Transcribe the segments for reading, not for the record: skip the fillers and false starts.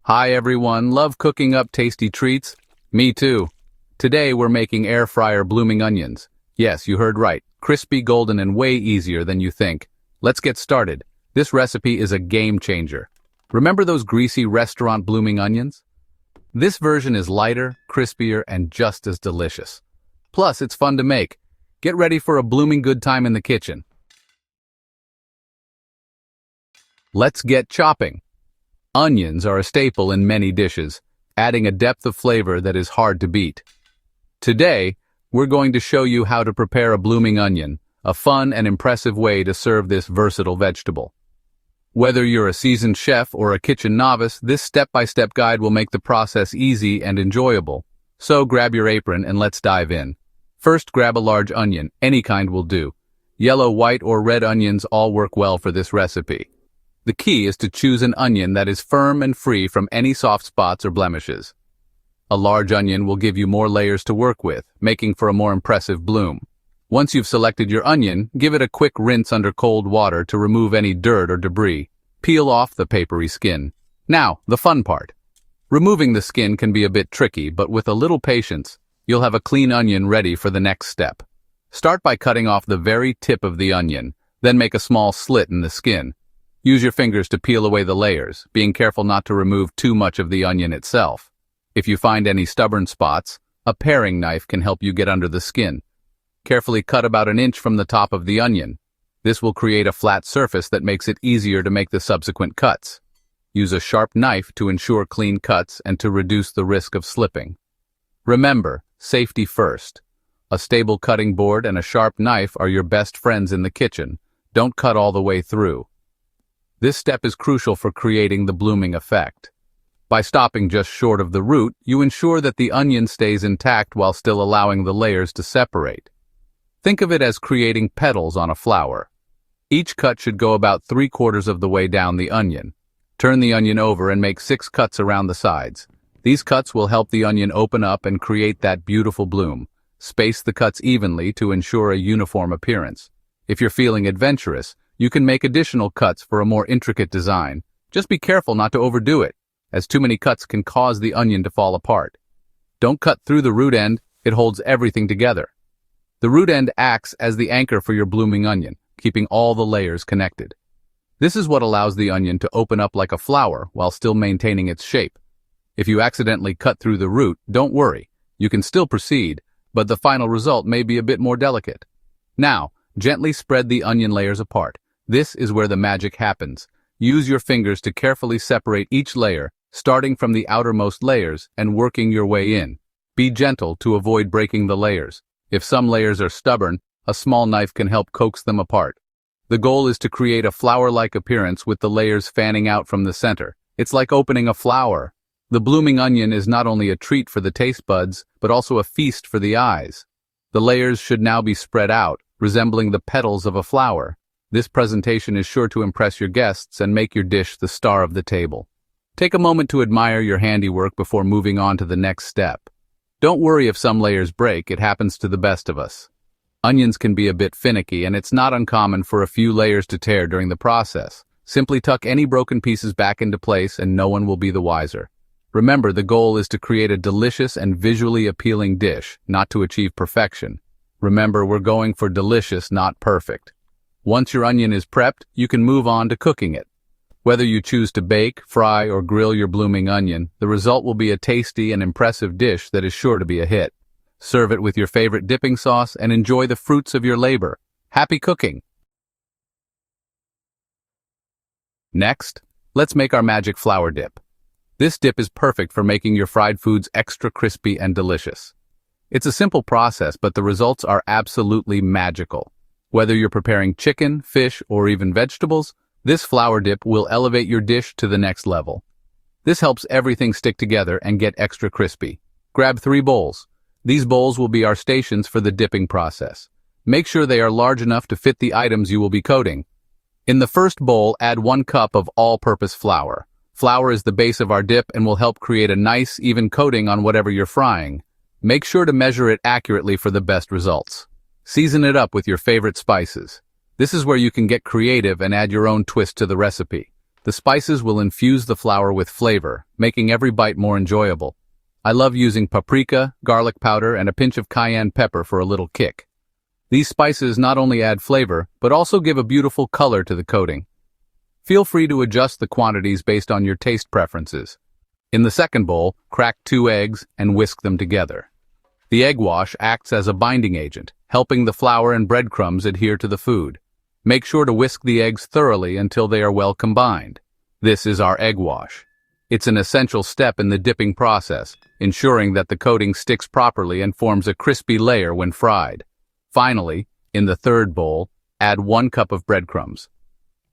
Hi everyone, love cooking up tasty treats? Me too. Today we're making air fryer blooming onions. Yes, you heard right, crispy, golden, and way easier than you think. Let's get started. This recipe is a game changer. Remember those greasy restaurant blooming onions? This version is lighter, crispier, and just as delicious. Plus, it's fun to make. Get ready for a blooming good time in the kitchen. Let's get chopping. Onions are a staple in many dishes, adding a depth of flavor that is hard to beat. Today, we're going to show you how to prepare a blooming onion, a fun and impressive way to serve this versatile vegetable. Whether you're a seasoned chef or a kitchen novice, this step-by-step guide will make the process easy and enjoyable. So grab your apron and let's dive in. First, grab a large onion, any kind will do. Yellow, white, or red onions all work well for this recipe. The key is to choose an onion that is firm and free from any soft spots or blemishes. A large onion will give you more layers to work with, making for a more impressive bloom. Once you've selected your onion, give it a quick rinse under cold water to remove any dirt or debris. Peel off the papery skin. Now, the fun part. Removing the skin can be a bit tricky, but with a little patience, you'll have a clean onion ready for the next step. Start by cutting off the very tip of the onion, then make a small slit in the skin. Use your fingers to peel away the layers, being careful not to remove too much of the onion itself. If you find any stubborn spots, a paring knife can help you get under the skin. Carefully cut about an inch from the top of the onion. This will create a flat surface that makes it easier to make the subsequent cuts. Use a sharp knife to ensure clean cuts and to reduce the risk of slipping. Remember, safety first. A stable cutting board and a sharp knife are your best friends in the kitchen. Don't cut all the way through. This step is crucial for creating the blooming effect. By stopping just short of the root, you ensure that the onion stays intact while still allowing the layers to separate. Think of it as creating petals on a flower. Each cut should go about 3/4 of the way down the onion. Turn the onion over and make 6 cuts around the sides. These cuts will help the onion open up and create that beautiful bloom. Space the cuts evenly to ensure a uniform appearance. If you're feeling adventurous, you can make additional cuts for a more intricate design. Just be careful not to overdo it, as too many cuts can cause the onion to fall apart. Don't cut through the root end, it holds everything together. The root end acts as the anchor for your blooming onion, keeping all the layers connected. This is what allows the onion to open up like a flower while still maintaining its shape. If you accidentally cut through the root, don't worry. You can still proceed, but the final result may be a bit more delicate. Now, gently spread the onion layers apart. This is where the magic happens. Use your fingers to carefully separate each layer, starting from the outermost layers and working your way in. Be gentle to avoid breaking the layers. If some layers are stubborn, a small knife can help coax them apart. The goal is to create a flower-like appearance with the layers fanning out from the center. It's like opening a flower. The blooming onion is not only a treat for the taste buds, but also a feast for the eyes. The layers should now be spread out, resembling the petals of a flower. This presentation is sure to impress your guests and make your dish the star of the table. Take a moment to admire your handiwork before moving on to the next step. Don't worry if some layers break, it happens to the best of us. Onions can be a bit finicky, and it's not uncommon for a few layers to tear during the process. Simply tuck any broken pieces back into place and no one will be the wiser. Remember, the goal is to create a delicious and visually appealing dish, not to achieve perfection. Remember, we're going for delicious, not perfect. Once your onion is prepped, you can move on to cooking it. Whether you choose to bake, fry, or grill your blooming onion, the result will be a tasty and impressive dish that is sure to be a hit. Serve it with your favorite dipping sauce and enjoy the fruits of your labor. Happy cooking! Next, let's make our magic flour dip. This dip is perfect for making your fried foods extra crispy and delicious. It's a simple process, but the results are absolutely magical. Whether you're preparing chicken, fish, or even vegetables, this flour dip will elevate your dish to the next level. This helps everything stick together and get extra crispy. Grab 3 bowls. These bowls will be our stations for the dipping process. Make sure they are large enough to fit the items you will be coating. In the first bowl, add 1 cup of all-purpose flour. Flour is the base of our dip and will help create a nice, even coating on whatever you're frying. Make sure to measure it accurately for the best results. Season it up with your favorite spices. This is where you can get creative and add your own twist to the recipe. The spices will infuse the flour with flavor, making every bite more enjoyable. I love using paprika, garlic powder, and a pinch of cayenne pepper for a little kick. These spices not only add flavor, but also give a beautiful color to the coating. Feel free to adjust the quantities based on your taste preferences. In the second bowl, crack 2 eggs and whisk them together. The egg wash acts as a binding agent, helping the flour and breadcrumbs adhere to the food. Make sure to whisk the eggs thoroughly until they are well combined. This is our egg wash. It's an essential step in the dipping process, ensuring that the coating sticks properly and forms a crispy layer when fried. Finally, in the third bowl, add 1 cup of breadcrumbs.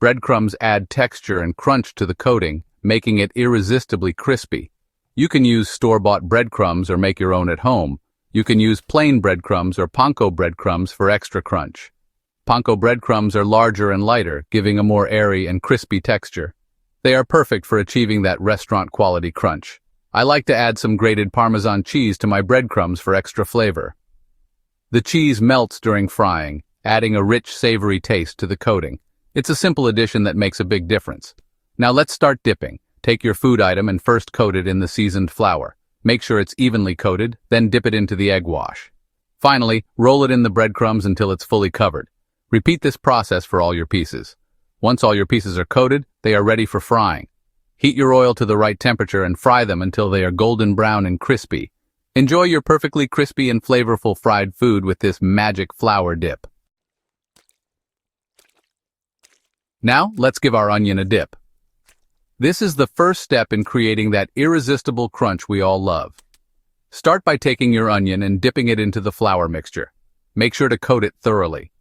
Breadcrumbs add texture and crunch to the coating, making it irresistibly crispy. You can use store-bought breadcrumbs or make your own at home. You can use plain breadcrumbs or panko breadcrumbs for extra crunch. Panko breadcrumbs are larger and lighter, giving a more airy and crispy texture. They are perfect for achieving that restaurant-quality crunch. I like to add some grated Parmesan cheese to my breadcrumbs for extra flavor. The cheese melts during frying, adding a rich, savory taste to the coating. It's a simple addition that makes a big difference. Now let's start dipping. Take your food item and first coat it in the seasoned flour. Make sure it's evenly coated, then dip it into the egg wash. Finally, roll it in the breadcrumbs until it's fully covered. Repeat this process for all your pieces. Once all your pieces are coated, they are ready for frying. Heat your oil to the right temperature and fry them until they are golden brown and crispy. Enjoy your perfectly crispy and flavorful fried food with this magic flour dip. Now, let's give our onion a dip. This is the first step in creating that irresistible crunch we all love. Start by taking your onion and dipping it into the flour mixture. Make sure to coat it thoroughly.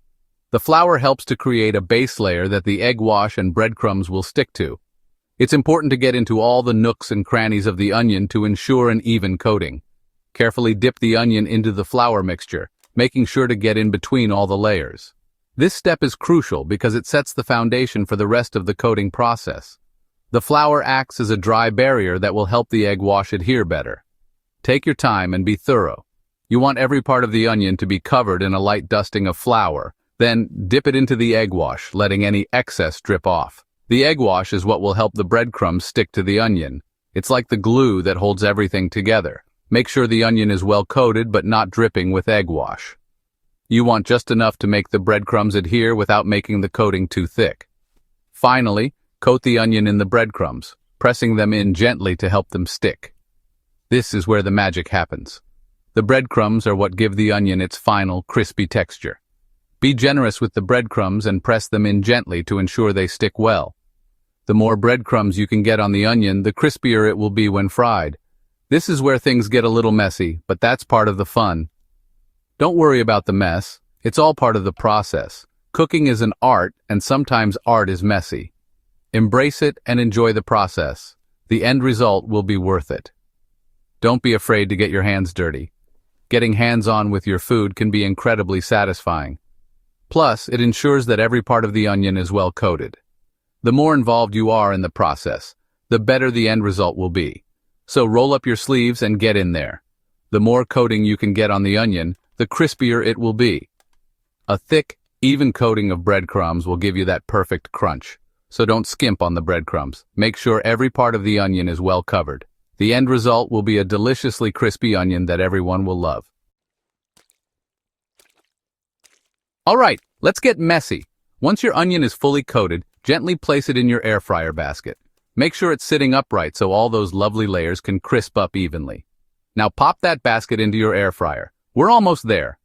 The flour helps to create a base layer that the egg wash and breadcrumbs will stick to. It's important to get into all the nooks and crannies of the onion to ensure an even coating. Carefully dip the onion into the flour mixture, making sure to get in between all the layers. This step is crucial because it sets the foundation for the rest of the coating process. The flour acts as a dry barrier that will help the egg wash adhere better. Take your time and be thorough. You want every part of the onion to be covered in a light dusting of flour. Then, dip it into the egg wash, letting any excess drip off. The egg wash is what will help the breadcrumbs stick to the onion. It's like the glue that holds everything together. Make sure the onion is well coated but not dripping with egg wash. You want just enough to make the breadcrumbs adhere without making the coating too thick. Finally, coat the onion in the breadcrumbs, pressing them in gently to help them stick. This is where the magic happens. The breadcrumbs are what give the onion its final, crispy texture. Be generous with the breadcrumbs and press them in gently to ensure they stick well. The more breadcrumbs you can get on the onion, the crispier it will be when fried. This is where things get a little messy, but that's part of the fun. Don't worry about the mess. It's all part of the process. Cooking is an art, and sometimes art is messy. Embrace it and enjoy the process. The end result will be worth it. Don't be afraid to get your hands dirty. Getting hands-on with your food can be incredibly satisfying. Plus, it ensures that every part of the onion is well coated. The more involved you are in the process, the better the end result will be. So roll up your sleeves and get in there. The more coating you can get on the onion, the crispier it will be. A thick, even coating of breadcrumbs will give you that perfect crunch. So don't skimp on the breadcrumbs. Make sure every part of the onion is well covered. The end result will be a deliciously crispy onion that everyone will love. All right, let's get messy. Once your onion is fully coated, gently place it in your air fryer basket. Make sure it's sitting upright so all those lovely layers can crisp up evenly. Now pop that basket into your air fryer. We're almost there.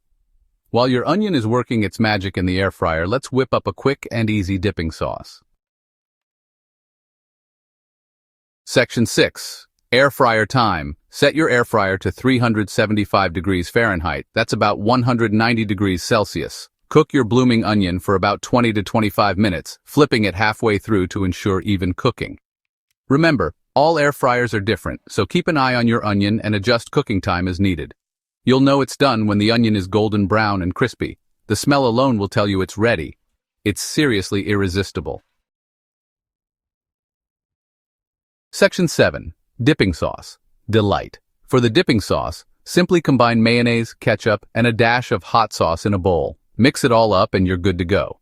While your onion is working its magic in the air fryer, let's whip up a quick and easy dipping sauce. Section 6. Air fryer time. Set your air fryer to 375 degrees Fahrenheit. That's about 190 degrees Celsius. Cook your blooming onion for about 20 to 25 minutes, flipping it halfway through to ensure even cooking. Remember, all air fryers are different, so keep an eye on your onion and adjust cooking time as needed. You'll know it's done when the onion is golden brown and crispy. The smell alone will tell you it's ready. It's seriously irresistible. Section 7. Dipping sauce. Delight. For the dipping sauce, simply combine mayonnaise, ketchup, and a dash of hot sauce in a bowl. Mix it all up and you're good to go.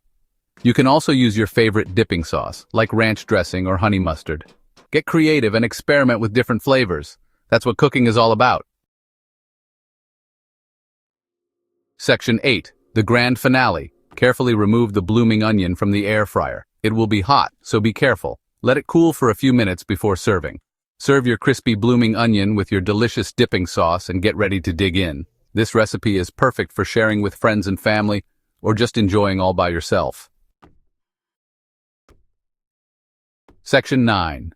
You can also use your favorite dipping sauce, like ranch dressing or honey mustard. Get creative and experiment with different flavors. That's what cooking is all about. Section 8. The grand finale. Carefully remove the blooming onion from the air fryer. It will be hot, so be careful. Let it cool for a few minutes before serving. Serve your crispy blooming onion with your delicious dipping sauce and get ready to dig in. This recipe is perfect for sharing with friends and family, or just enjoying all by yourself. Section 9.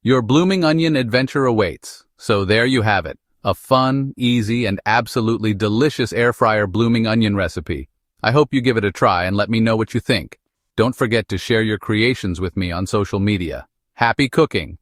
Your blooming onion adventure awaits. So there you have it. A fun, easy, and absolutely delicious air fryer blooming onion recipe. I hope you give it a try and let me know what you think. Don't forget to share your creations with me on social media. Happy cooking!